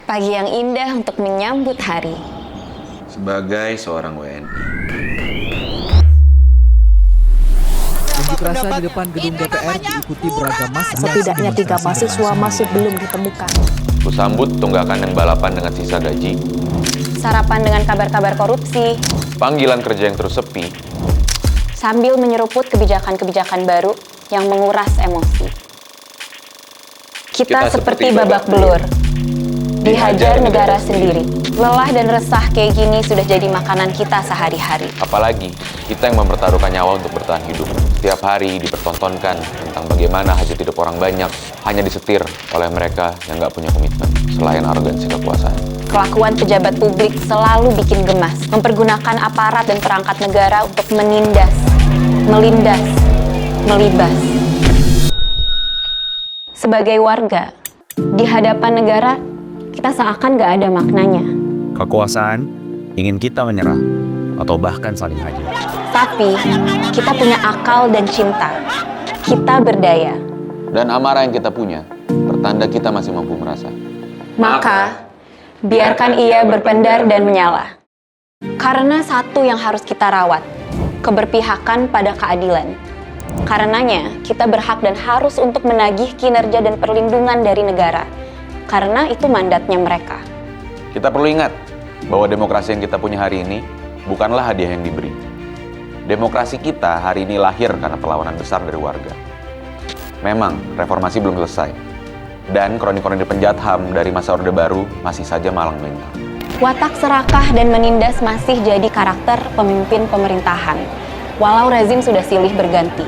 Pagi yang indah untuk menyambut hari. Sebagai seorang WNI. Unjuk rasa di depan gedung DPR diikuti beragam massa. Setidaknya 3 mahasiswa masih belum ditemukan. Kusambut tunggakan yang balapan dengan sisa gaji. Sarapan dengan kabar-kabar korupsi. Panggilan kerja yang terus sepi. Sambil menyeruput kebijakan-kebijakan baru yang menguras emosi. Kita seperti babak belur. Dihajar negara sendiri. Lelah dan resah kayak gini sudah jadi makanan kita sehari-hari. Apalagi kita yang mempertaruhkan nyawa untuk bertahan hidup. Setiap hari dipertontonkan tentang bagaimana hajat hidup orang banyak hanya disetir oleh mereka yang nggak punya komitmen selain arogansi kekuasaan. Kelakuan pejabat publik selalu bikin gemas, mempergunakan aparat dan perangkat negara untuk menindas, melindas, melibas. Sebagai warga, di hadapan negara, kita seakan gak ada maknanya. Kekuasaan ingin kita menyerah atau bahkan saling hajar. Tapi kita punya akal dan cinta. Kita berdaya. Dan amarah yang kita punya, pertanda kita masih mampu merasa. Maka, biarkan ia berpendar dan menyala. Karena satu yang harus kita rawat, keberpihakan pada keadilan. Karenanya, kita berhak dan harus untuk menagih kinerja dan perlindungan dari negara. Karena itu mandatnya mereka. Kita perlu ingat bahwa demokrasi yang kita punya hari ini bukanlah hadiah yang diberi. Demokrasi kita hari ini lahir karena perlawanan besar dari warga. Memang, reformasi belum selesai. Dan kroni-kroni penjahat HAM dari masa Orde Baru masih saja malang melintang. Watak serakah dan menindas masih jadi karakter pemimpin pemerintahan, walau rezim sudah silih berganti.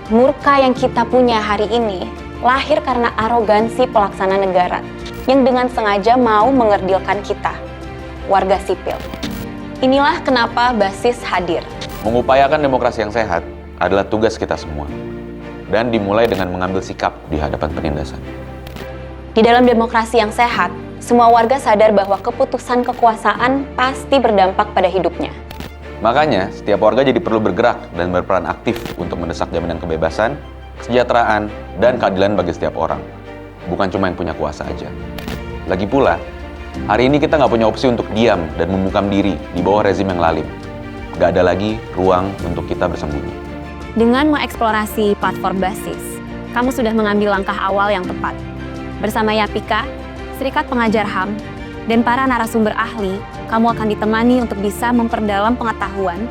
Murka yang kita punya hari ini lahir karena arogansi pelaksana negara yang dengan sengaja mau mengerdilkan kita, warga sipil. Inilah kenapa BASIS hadir. Mengupayakan demokrasi yang sehat adalah tugas kita semua. Dan dimulai dengan mengambil sikap di hadapan penindasan. Di dalam demokrasi yang sehat, semua warga sadar bahwa keputusan kekuasaan pasti berdampak pada hidupnya. Makanya, setiap warga jadi perlu bergerak dan berperan aktif untuk mendesak jaminan kebebasan, kesejahteraan, dan keadilan bagi setiap orang. Bukan cuma yang punya kuasa aja. Lagi pula, hari ini kita nggak punya opsi untuk diam dan membungkam diri di bawah rezim yang lalim. Nggak ada lagi ruang untuk kita bersembunyi. Dengan mengeksplorasi platform BASIS, kamu sudah mengambil langkah awal yang tepat. Bersama Yapika, Serikat Pengajar HAM, dan para narasumber ahli, kamu akan ditemani untuk bisa memperdalam pengetahuan,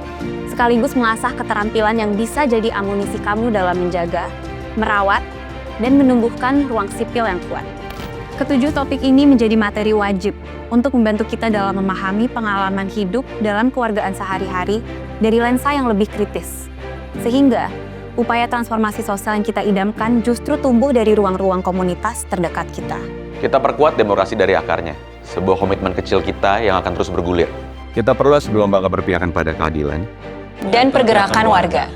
sekaligus mengasah keterampilan yang bisa jadi amunisi kamu dalam menjaga, merawat, dan menumbuhkan ruang sipil yang kuat. Ketujuh topik ini menjadi materi wajib untuk membantu kita dalam memahami pengalaman hidup dalam keluargaan sehari-hari dari lensa yang lebih kritis. Sehingga, upaya transformasi sosial yang kita idamkan justru tumbuh dari ruang-ruang komunitas terdekat kita. Kita perkuat demokrasi dari akarnya, sebuah komitmen kecil kita yang akan terus bergulir. Kita perlu sebelum bangga berpihakan pada keadilan Dan pergerakan warga.